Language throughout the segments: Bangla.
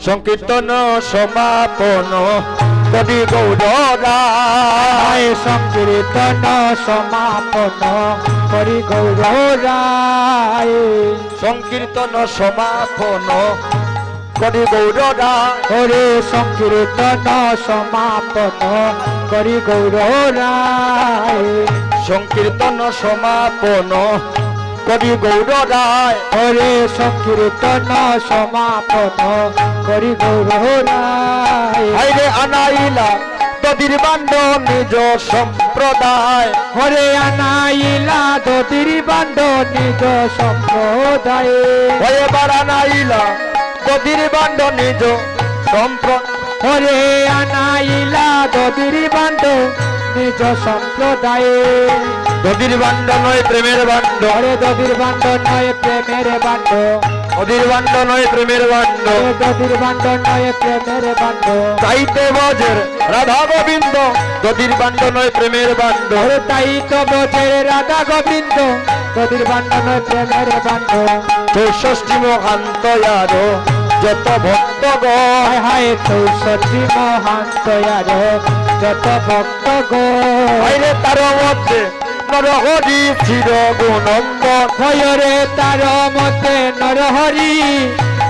সংকীর্তন সমাপন করি গৌরায় সংকীর্তন সমাপন করি গৌরায় সংকীর্তন সমাপন করি গৌরায় ওরে সংকীর্তন সমাপন করি গৌরায় সংকীর্তন সমাপন করি গৌরায় ওরে সংকীর্তন সমাপন করি গৌরায় আইরে আনাইলা দদির বান্ড নিজ সম্প্রদায় হরে আনাইলা দদির বান্ড নিজ সম্প্রদায় এবার আনাইলা দদির বান্ড নিজ সম্প্রদায় হরে আনাইলা দদির বান্ড নিজ সম্প্রদায়ে দদির বান্ড নয় প্রেমের বান্ড হরে দদির বান্ড নয় প্রেমের বান্ড দদির বান্ড নয় প্রেমের বান্ড দদির বান্ড নয় প্রেমের বান্ড চাইতে বজের রাধা গোবিন্দ দদির বান্ড নয় প্রেমের বান্ড হরে তাই তো বজের রাধা গোবিন্দ দদির বান্ড নয় প্রেমের বান্ড 64 মহান্ত আরো যত ভক্ত গো হায় হায় 64 মহান্ত আরো যত ভক্ত গো আইরে তার মধ্যে নরহরি চির গুণন্দন হয়রে তার মধ্যে নরহরি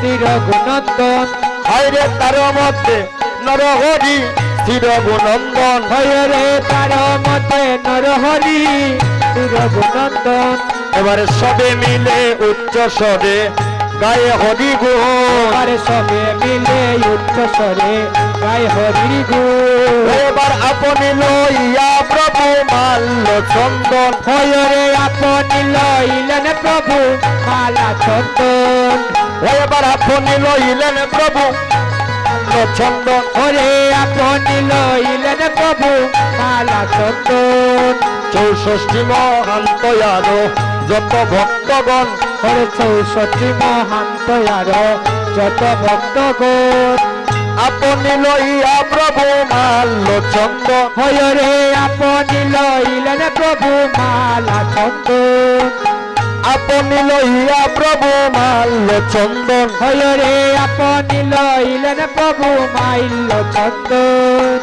চির গুণন্দন আইরে তার মধ্যে নরহরি চির গুণন্দন হয়রে তার মধ্যে নরহরি চির গুণন্দন এবারে সবে মিলে উচ্চ স্বরে গায়ে হরি গুণ আরে সবে মিলে উচ্চ স্বরে গায় হরি গুণ এবার আপনি লইয়া প্রভু মাল্য চন্দন হয়রে আপনি লইলেন প্রভু মালা চন্দন এবার আপনি লইলেন প্রভু চন্দন হরে আপনি লইলেন প্রভু মালা চন্দন 64 মহান্ত আরো যত ভক্তগণ হরে 64 মহান্ত আরো যত ভক্তগণ আপনি লইয়া প্রভু মাল্য চন্দন হরে আপনি লইলেন প্রভু মালা চন্দন আপনি লইয়া প্রভু মাল্য চন্দন হরে আপনি লইলেন প্রভু মাল্য চন্দন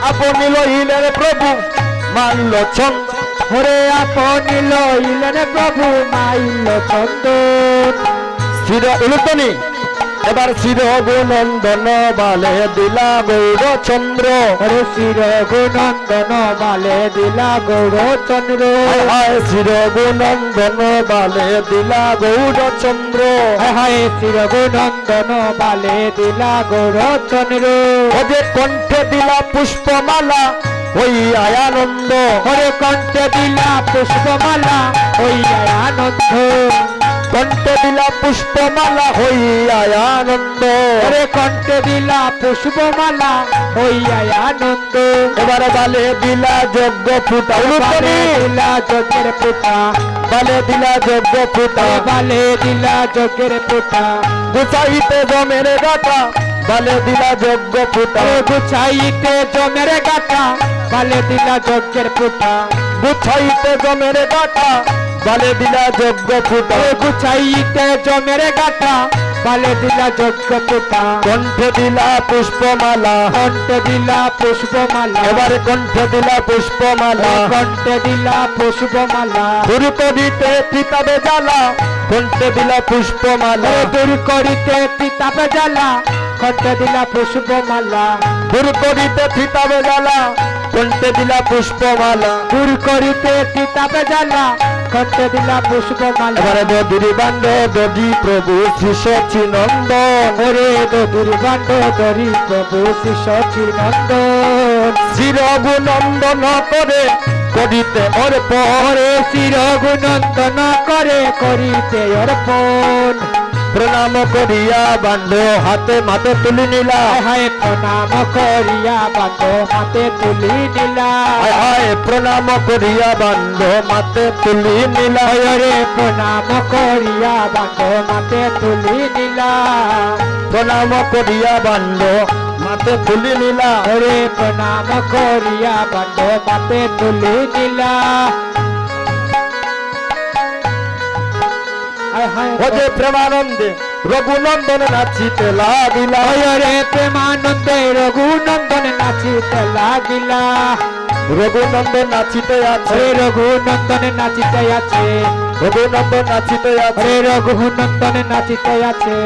আপনি লইলেন প্রভু মাল্য চন্দন হরে আপনি লইলেন প্রভু মাল্য চন্দন চির উলুতনি এবার চির গুণন্দন বালে দিলা গৌরচন্দ্র হরে চির গুণন্দন বালে দিলা গৌরচন্দ্র হায় চির গুণন্দন বালে দিলা গৌরচন্দ্র হায় চির গুণন্দন বালে দিলা গৌরচন্দ্র ওদের কণ্ঠে দিলা পুষ্পমালা ওই আনন্দ হরে কণ্ঠে দিলা পুষ্পমালা হইয়া আনন্দ কণ্ঠে দিলা পুষ্পমালা হইয়া আনন্দ হরে কণ্ঠে দিলা পুষ্পমালা হইয়া আনন্দ এবার বালে দিলা যজ্ঞ ফুটা বালে দিলা যজ্ঞের পুতা বালে দিলা যজ্ঞ ফুটা বালে দিলা যজ্ঞের পুতা গুছাইতে জমের গাটা বালে দিলা যজ্ঞ ফুটা গুছাইতে জমের গাটা বালে দিলা যজ্ঞের পুতা গুছাইতে জমের গাটা বালে দিলা যজ্ঞ ফুটা গুছাইতে জমের গাটা বালে দিলা যজ্ঞ পুতা কণ্ঠে দিলা পুষ্পমালা কণ্ঠে দিলা পুষ্পমালা এবারে কণ্ঠে দিলা পুষ্পমালা কণ্ঠে দিলা পুষ্পমালা দূর করিতে পিতাবে জ্বালা কণ্ঠে দিলা পুষ্পমালা দূর করিতে পিতাবে জ্বালা কণ্ঠে দিলা পুষ্পমালা দূর করিতে পিতাবে জ্বালা কণ্ঠে দিলা পুষ্পমালা দূর করিতে পিতাবে জ্বালা কণ্ঠে দিলা পুষ্পমালা এবারে দদির বান্ড দদি প্রভু শ্রী সচিনন্দন হরে দদির বান্ড দরি প্রভু শ্রী সচিনন্দন চিরগুনন্দন করে করিতে অর্পণ হরে চিরগুনন্দন করে করিতে অর্পণ প্রণাম করিয়া বান্ড হাতে মাতে তুলি নিলা হায় প্রণাম করিয়া বান্ড হাতে তুলি নিলা হায় প্রণাম করিয়া বান্ড মাতে তুলি নিলা হরে প্রণাম করিয়া বান্ড মাতে তুলি নিলা প্রণাম করিয়া বান্ড মাতে তুলি নিলা হরে প্রণাম করিয়া বান্ড মাতে তুলি নিলা ওজে প্রেমানন্দে রঘুনন্দন নাচিতে লাগিলা হরে প্রেমানন্দে রঘুনন্দন নাচিতে লাগিলা রঘুনন্দন নাচিতে আছে হরে রঘুনন্দন নাচিতে আছে রঘুনন্দন নাচিতে আছে হরে রঘুনন্দন নাচিতে আছে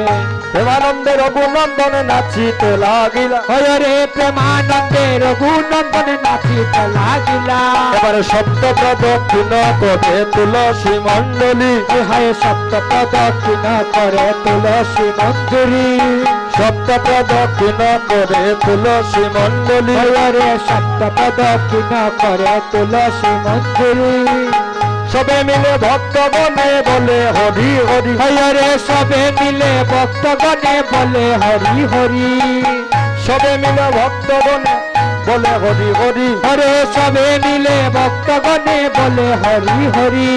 প্রেমানন্দে রঘুনন্দন নাচিতে লাগিলা হরে প্রেমানন্দে রঘুনন্দন নাচিতে লাগিলা এবারে সপ্ত প্রদক্ষিণ করে তুলসী মণ্ডলী হয় সপ্ত প্রদক্ষিণ করে তুলসী মঞ্জুরি সপ্ত প্রদক্ষিণ করে তুলসী মণ্ডলী হরে সপ্ত প্রদক্ষিণ করে তুলসী মঞ্জুরি সবে মিলে ভক্তগণে বলে হরি হরি হরে সবে মিলে ভক্তগণে বলে হরি হরি সবে মিলে ভক্তগণে বলে হরি হরি হরে সবে মিলে ভক্তগণে বলে হরি হরি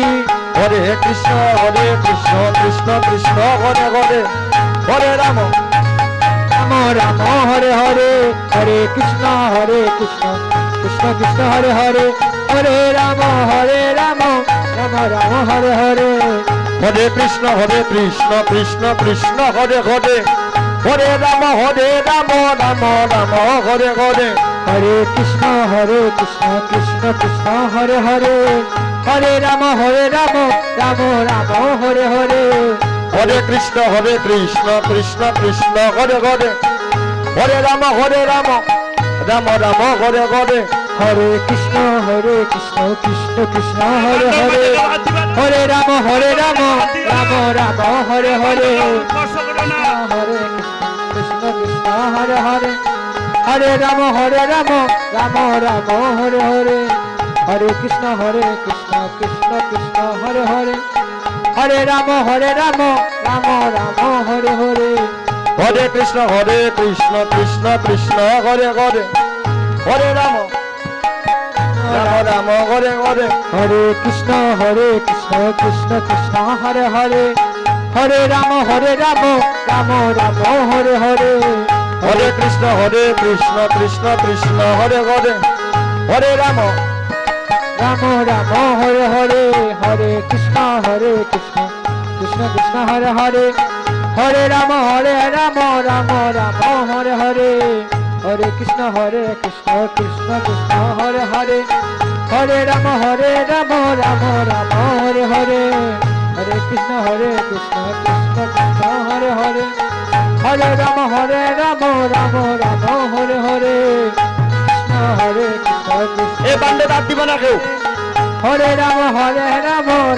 হরে কৃষ্ণ কৃষ্ণ কৃষ্ণ হরে হরে হরে রাম রাম রাম হরে হরে হরে কৃষ্ণ কৃষ্ণ কৃষ্ণ হরে হরে হরে রাম রাম রাম হরে হরে হরে কৃষ্ণ কৃষ্ণ কৃষ্ণ হরে হরে হরে রাম রাম রাম হরে হরে হরে কৃষ্ণ কৃষ্ণ কৃষ্ণ হরে হরে হরে রাম রাম রাম হরে হরে হরে কৃষ্ণ কৃষ্ণ কৃষ্ণ হরে হরে হরে রাম রাম রাম হরে হরে হরে কৃষ্ণ কৃষ্ণ কৃষ্ণ হরে হরে হরে রাম রাম রাম হরে হরে হরে কৃষ্ণ কৃষ্ণ হরে হরে হরে রাম রাম রাম হরে হরে হরে কৃষ্ণ কৃষ্ণ কৃষ্ণ হরে হরে হরে রাম রাম রাম হরে হরে হরে কৃষ্ণ কৃষ্ণ কৃষ্ণ হরে হরে হরে রাম রাম হরে হরে হরে কৃষ্ণ কৃষ্ণ কৃষ্ণ হরে হরে হরে রাম রাম রাম হরে হরে হরে কৃষ্ণ কৃষ্ণ কৃষ্ণ হরে হরে হরে রাম রাম হরে হরে হরে কৃষ্ণ কৃষ্ণ কৃষ্ণ হরে হরে হরে রাম রাম রাম হরে হরে হরে কৃষ্ণ কৃষ্ণ কৃষ্ণ হরে হরে হরে রাম রাম রাম হরে হরে হরে কৃষ্ণ কৃষ্ণ কৃষ্ণ হরে হরে হরে রাম রাম রাম হরে হরে কৃষ্ণ কৃষ্ণ এ বান্ডে বাদ দিব না কেউ হরে রাম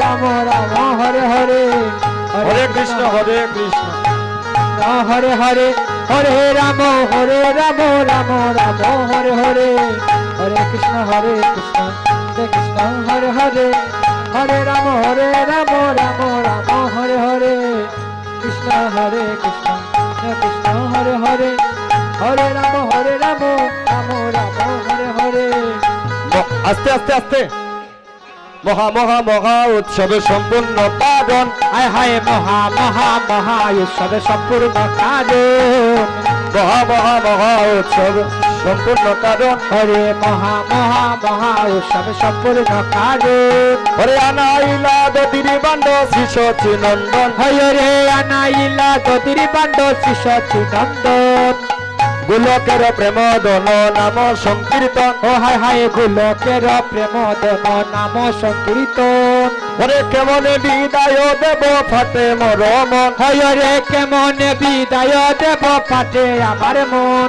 রাম রাম হরে হরে হরে কৃষ্ণ হরে হরে হরে রাম রাম রাম হরে হরে হরে কৃষ্ণ কৃষ্ণ হরে হরে হরে রাম রাম রাম হরে হরে কৃষ্ণ কৃষ্ণ কৃষ্ণ হরে হরে হরে রাম রাম রাম হরে হরে আস্তে আস্তে আস্তে মহা উৎসবে সম্পূর্ণ পালন হায় হায় মহা উৎসবে সম্পূর্ণ কারণ মহা উৎসব সম্পূর্ণ কারণ হরে মহা উৎসবে সম্পূর্ণ কারণ হরে আনাইলা দতিরি বান্ড শিশু নন্দন হরে আনাইলা দতিরি বান্ড শিশু নন্দন গোলকের প্রেম দন নাম সংকীর্তন ও হায় হায় গোলকের প্রেম দন নাম সংকীর্তন হরে কেমনে বিদায় দেব ফাটে মর মন হরে কেমনে বিদায় দেব ফাটে আমার মন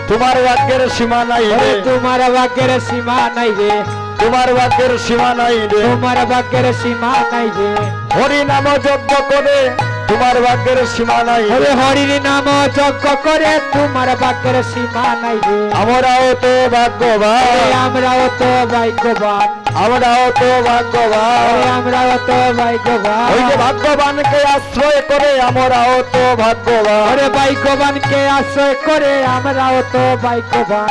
তোমার ভাগ্যের সীমা নাই রে তোমার ভাগ্যের সীমা নাই রে তোমার ভাগ্যের সীমা নাই রে তোমার ভাগ্যের সীমা নাই রে হরি নাম যজ্ঞ করে তোমার ভাগ্যের সীমা নাই হরে হরির নাম যজ্ঞ করে তোমার ভাগ্যের সীমা নাই রে আমরাও তো ভাগ্যবান আমরাও তো ভাগ্যবান আমরাও তো ভাগ্যবান আমরাও তো ভাগ্যবান ওই যে ভাগ্যবানকে আশ্রয় করে আমরাও তো ভাগ্যবান হরে ভাগ্যবানকে আশ্রয় করে আমরাও তো ভাগ্যবান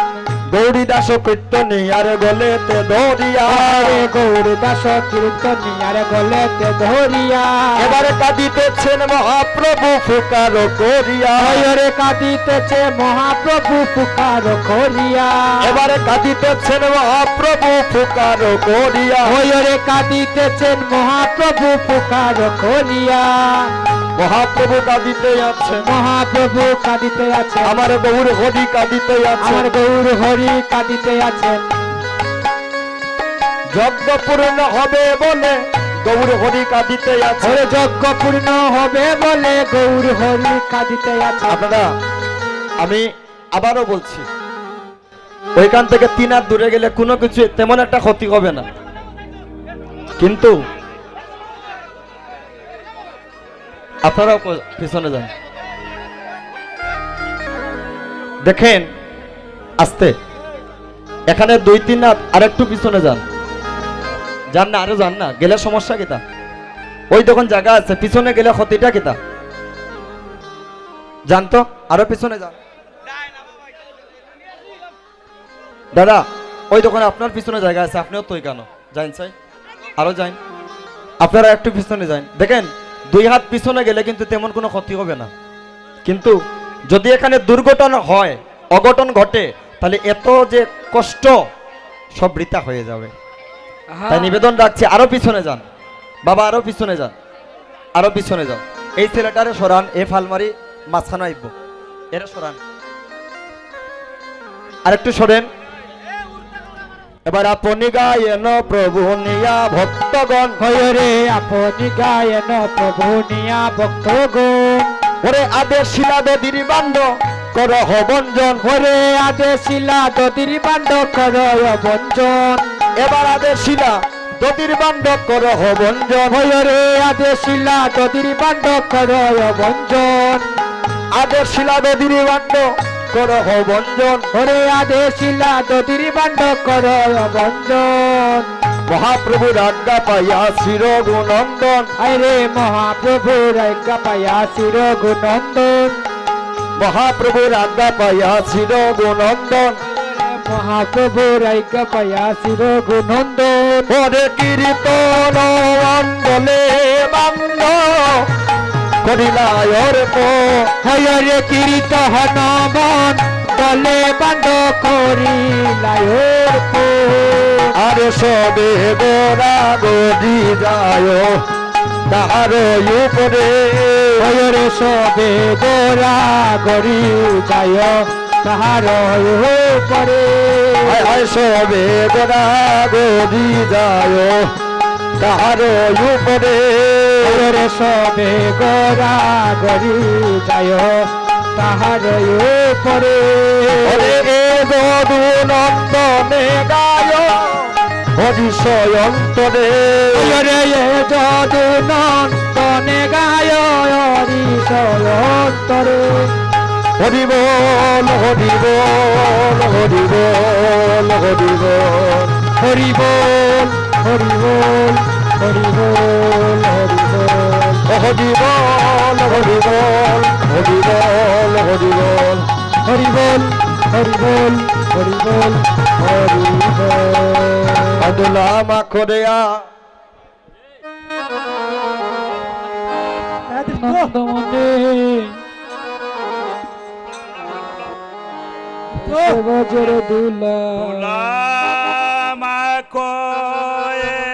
গৌরী দাস কীর্তনী আর গলেতে ধরিয়া হরে গৌর দাস কীর্তনী আর গলেতে ধরিয়া এবারে কাঁদিতেছেন মহাপ্রভু ফুকার করিয়া হরে কাঁদিতেছে মহাপ্রভু পুকার করিয়া এবারে কাঁদিতেছেন মহাপ্রভু ফুকার করিয়া হরে কাঁদিতেছেন মহাপ্রভু পুকার করিয়া মহাপ্রভু কাঁদিতে আছে, মহাপ্রভু কাঁদিতে আছেন, আমার গৌর হরি কাঁদিতে আছে, আমার গৌর হরি কাঁদিতে আছেন। যজ্ঞ পূর্ণ হবে বলে গৌর হরি কাঁদিতে আছে। ওরে যজ্ঞ পূর্ণ হবে বলে গৌর হরি কাঁদিতে আছেন। আপনারা, আমি আবারও বলছি, ওইখান থেকে 3 হাত দূরে গেলে কোনো কিছু তেমন একটা ক্ষতি হবে না, কিন্তু আপনারাও পিছনে যান, দেখেন আস্তে, এখানে 2-3 হাত আরেকটু পিছনে যান, যান না, আরো যান না, গেলে সমস্যা কিতা? ওই তখন জায়গা আছে, পিছনে গেলে ক্ষতিটা কিতা? জানতো, আরো পিছনে যান দাদা, ওই দোকানে আপনার পিছনে জায়গা আছে, আপনিও তো কেন যাইন চাই, আরো যাইন, আপনারা একটু পিছনে যান। দেখেন 2 হাত পিছনে গেলে কিন্তু তেমন কোনো ক্ষতি হবে না, কিন্তু যদি এখানে দুর্ঘটনা হয়, অঘটন ঘটে, তাহলে এত যে কষ্ট সব বৃথা হয়ে যাবে। তাই নিবেদন রাখছি, আরো পিছনে যান বাবা, আরো পিছনে যান, আরো পিছনে যান। এই ছেলেটারে সরান, এ ফালমারি মাঝখানে আইব, এরা সরান, আরেকটু সরেন। এবার আপনি গায়েন প্রভু নিয়া ভক্তগণ, হরে আপনি গায়েন প্রভু নিয়া ভক্তগণ, ওরে আদেশ শিলা দদির বান্ড কর হবঞ্জন, হরে আদেশিলা দদির বান্ড কর বঞ্জন। এবার আদেশ শিলা দদির বান্ড কর হবঞ্জন, হরে আদেশিলা দদির বান্ড কর বঞ্জন। আদেশ শিলা দদির বান্ড কর হবঞ্জন, হরে আদেশিলা দদির বান্ড কর বঞ্জন। মহাপ্রভুর আজ্ঞা পাইয়া শির গুণন্দন, আরে মহাপ্রভুর আজ্ঞা পাইয়া শির গুণন্দন, মহাপ্রভুর আজ্ঞা পাইয়া শির গুণন্দন, মহাপ্রভুর আজ্ঞা পাইয়া শির গুণন্দন। ওরে কীর্তন মণ্ডলে বান্ড করিলায়র পো, হরে কীর্তন মণ্ডলে বান্ড করিলায়র পো। আরে সবে গোরা গদি যায় তাহার উপরে, হরে সবে গোরা গরি যায় তাহার উপরে। হায় হায় সবে গোরা গদি যায় তাহার উপরে, হরে সবে গোরা গরি যায় তাহার উপরে। ওরে এ যদু নন্দনে গায় হরিষয় অন্তরে, হরে যদু নন্দনে গায় হরিষয় অন্তরে। হরি বল হরি বল হরি বল হরি বল, হরি বল হরি বল হরি বল হরি বল। হরি বল হরি বল হরি বল হরি বল, হরি বল হরি বল হরি বল হরি বল। আদুলা মাখরিয়া নন্দমনে বজর দুলা মা কয়ে